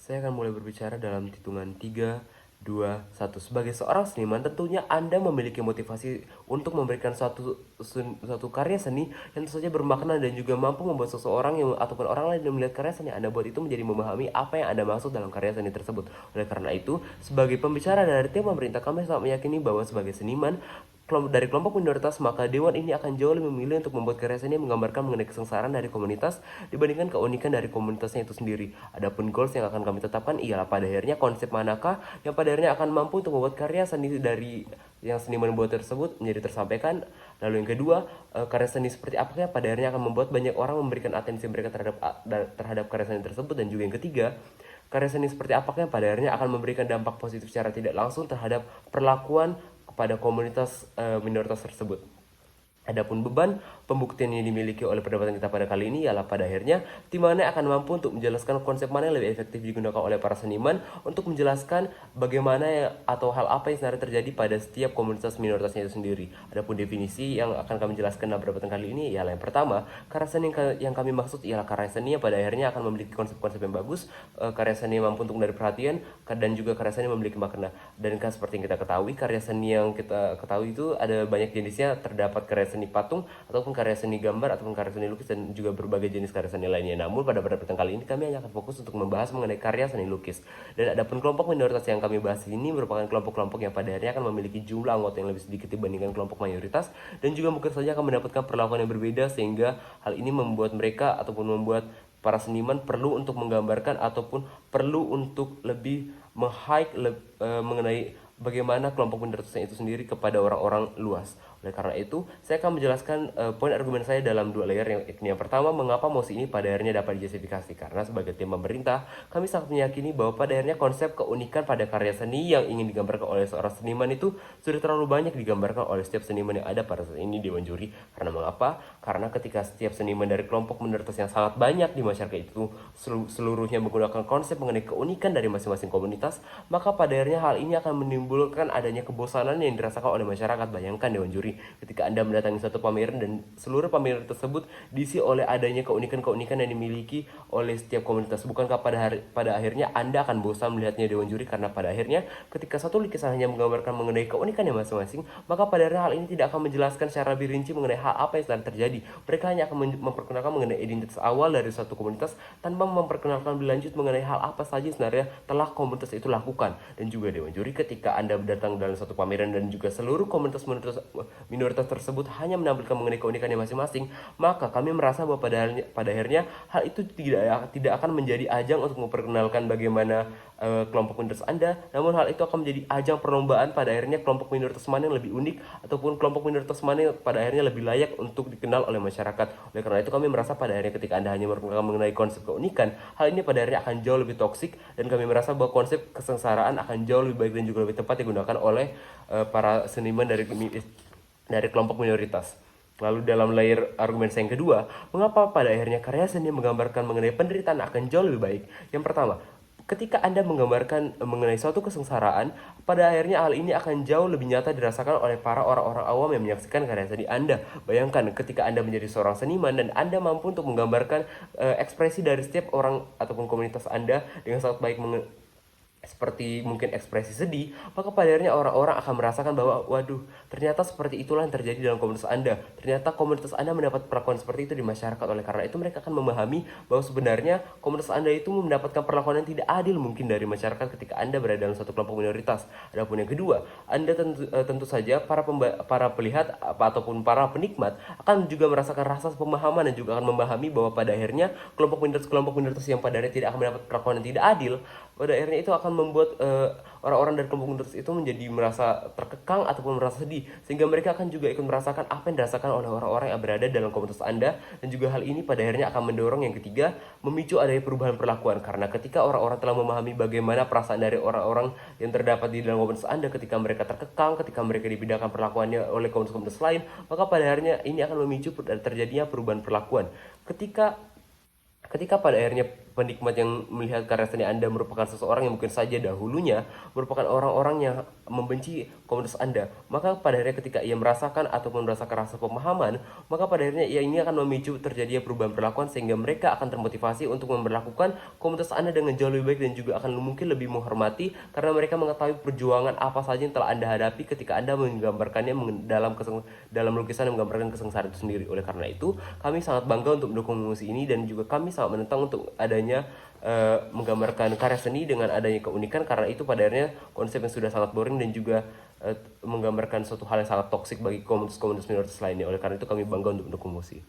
Saya akan mulai berbicara dalam hitungan 3, 2, 1. Sebagai seorang seniman, tentunya Anda memiliki motivasi untuk memberikan suatu karya seni yang tentu saja bermakna dan juga mampu membuat seseorang ataupun orang lain yang melihat karya seni Anda buat itu menjadi memahami apa yang Anda maksud dalam karya seni tersebut. Oleh karena itu, sebagai pembicara dari tim pemerintah, kami sangat meyakini bahwa sebagai seniman dari kelompok minoritas, maka dewan ini akan jauh lebih memilih untuk membuat karya seni yang menggambarkan mengenai kesengsaraan dari komunitas dibandingkan keunikan dari komunitasnya itu sendiri. Adapun goals yang akan kami tetapkan ialah pada akhirnya konsep manakah yang pada akhirnya akan mampu untuk membuat karya seni dari yang seniman buat tersebut menjadi tersampaikan. Lalu yang kedua, karya seni seperti apa yang pada akhirnya akan membuat banyak orang memberikan atensi mereka terhadap karya seni tersebut. Dan juga yang ketiga, karya seni seperti apakah yang pada akhirnya akan memberikan dampak positif secara tidak langsung terhadap perlakuan kepada komunitas minoritas tersebut. Adapun beban pembuktian yang dimiliki oleh perdebatan kita pada kali ini ialah pada akhirnya tim mana akan mampu untuk menjelaskan konsep mana yang lebih efektif digunakan oleh para seniman untuk menjelaskan bagaimana atau hal apa yang sebenarnya terjadi pada setiap komunitas minoritasnya itu sendiri. Adapun definisi yang akan kami jelaskan dalam perdebatan kali ini ialah yang pertama, karya seni yang kami maksud ialah karya seni yang pada akhirnya akan memiliki konsep-konsep yang bagus, karya seni yang mampu untuk menarik perhatian, dan juga karya seni yang memiliki makna. Dan seperti yang kita ketahui, karya seni yang kita ketahui itu ada banyak jenisnya, terdapat karya seni patung ataupun karya seni gambar ataupun karya seni lukis dan juga berbagai jenis karya seni lainnya. Namun pada perdebatan kali ini kami hanya akan fokus untuk membahas mengenai karya seni lukis. Dan adapun kelompok minoritas yang kami bahas ini merupakan kelompok-kelompok yang pada akhirnya akan memiliki jumlah anggota yang lebih sedikit dibandingkan kelompok mayoritas dan juga mungkin saja akan mendapatkan perlakuan yang berbeda, sehingga hal ini membuat mereka ataupun membuat para seniman perlu untuk menggambarkan ataupun perlu untuk lebih mengenai bagaimana kelompok minoritasnya itu sendiri kepada orang-orang luas. Oleh karena itu, saya akan menjelaskan poin argumen saya dalam dua layer. Yang pertama, mengapa mosi ini pada akhirnya dapat dijustifikasi. Karena sebagai tim pemerintah, kami sangat meyakini bahwa pada akhirnya konsep keunikan pada karya seni yang ingin digambarkan oleh seorang seniman itu sudah terlalu banyak digambarkan oleh setiap seniman yang ada pada saat ini di Dewan Juri. Karena mengapa? Karena ketika setiap seniman dari kelompok minoritas yang sangat banyak di masyarakat itu seluruhnya menggunakan konsep mengenai keunikan dari masing-masing komunitas, maka pada akhirnya hal ini akan menimbulkan adanya kebosanan yang dirasakan oleh masyarakat. Bayangkan Dewan Juri, ketika Anda mendatangi satu pameran dan seluruh pameran tersebut diisi oleh adanya keunikan-keunikan yang dimiliki oleh setiap komunitas. Bukankah pada akhirnya Anda akan bosan melihatnya Dewan Juri? Karena pada akhirnya ketika satu lukisan hanya menggambarkan mengenai keunikannya masing-masing, maka pada akhirnya hal ini tidak akan menjelaskan secara lebih rinci mengenai hal apa yang sedang terjadi. Mereka hanya akan memperkenalkan mengenai identitas awal dari suatu komunitas tanpa memperkenalkan lebih lanjut mengenai hal apa saja sebenarnya telah komunitas itu lakukan. Dan juga Dewan Juri, ketika Anda datang dalam satu pameran dan juga seluruh komunitas minoritas tersebut hanya menampilkan mengenai keunikannya masing-masing, maka kami merasa bahwa pada akhirnya hal itu tidak akan menjadi ajang untuk memperkenalkan bagaimana kelompok minoritas Anda, namun hal itu akan menjadi ajang perlombaan pada akhirnya kelompok minoritas mana yang lebih unik ataupun kelompok minoritas mana yang pada akhirnya lebih layak untuk dikenal oleh masyarakat. Oleh karena itu kami merasa pada akhirnya ketika Anda hanya memperkenalkan mengenai konsep keunikan, hal ini pada akhirnya akan jauh lebih toksik, dan kami merasa bahwa konsep kesengsaraan akan jauh lebih baik dan juga lebih tepat digunakan oleh para seniman dari kelompok minoritas. Lalu dalam layer argumen saya yang kedua, mengapa pada akhirnya karya seni menggambarkan mengenai penderitaan akan jauh lebih baik? Yang pertama, ketika Anda menggambarkan mengenai suatu kesengsaraan, pada akhirnya hal ini akan jauh lebih nyata dirasakan oleh para orang-orang awam yang menyaksikan karya seni Anda. Bayangkan ketika Anda menjadi seorang seniman dan Anda mampu untuk menggambarkan ekspresi dari setiap orang ataupun komunitas Anda dengan sangat baik, seperti mungkin ekspresi sedih, maka pada akhirnya orang-orang akan merasakan bahwa waduh, ternyata seperti itulah yang terjadi dalam komunitas Anda. Ternyata komunitas Anda mendapat perlakuan seperti itu di masyarakat. Oleh karena itu mereka akan memahami bahwa sebenarnya komunitas Anda itu mendapatkan perlakuan yang tidak adil mungkin dari masyarakat ketika Anda berada dalam satu kelompok minoritas. Adapun yang kedua, Anda tentu saja para pelihat ataupun para penikmat akan juga merasakan rasa pemahaman dan juga akan memahami bahwa pada akhirnya kelompok minoritas yang pada akhirnya tidak akan mendapat perlakuan yang tidak adil, pada akhirnya itu akan membuat orang-orang dari kelompok minoritas itu menjadi merasa terkekang ataupun merasa sedih, sehingga mereka akan juga ikut merasakan apa yang dirasakan oleh orang-orang yang berada dalam komunitas Anda. Dan juga hal ini pada akhirnya akan mendorong yang ketiga, memicu adanya perubahan perlakuan. Karena ketika orang-orang telah memahami bagaimana perasaan dari orang-orang yang terdapat di dalam komunitas Anda ketika mereka terkekang, ketika mereka dibedakan perlakuannya oleh komunitas-komunitas lain, maka pada akhirnya ini akan memicu terjadinya perubahan perlakuan. Ketika pada akhirnya penikmat yang melihat karya seni Anda merupakan seseorang yang mungkin saja dahulunya merupakan orang-orang yang membenci komunitas Anda, maka pada akhirnya ketika ia merasakan ataupun merasakan rasa pemahaman, maka pada akhirnya ia ini akan memicu terjadinya perubahan perlakuan sehingga mereka akan termotivasi untuk memperlakukan komunitas Anda dengan jauh lebih baik dan juga akan mungkin lebih menghormati karena mereka mengetahui perjuangan apa saja yang telah Anda hadapi ketika Anda menggambarkannya dalam lukisan yang menggambarkan kesengsaraan itu sendiri. Oleh karena itu, kami sangat bangga untuk mendukung musik ini dan juga kami sangat menentang untuk adanya menggambarkan karya seni dengan adanya keunikan, karena itu pada akhirnya konsep yang sudah sangat boring dan juga menggambarkan suatu hal yang sangat toksik bagi komunitas-komunitas minoritas lainnya. Oleh karena itu kami bangga untuk mendukung musik.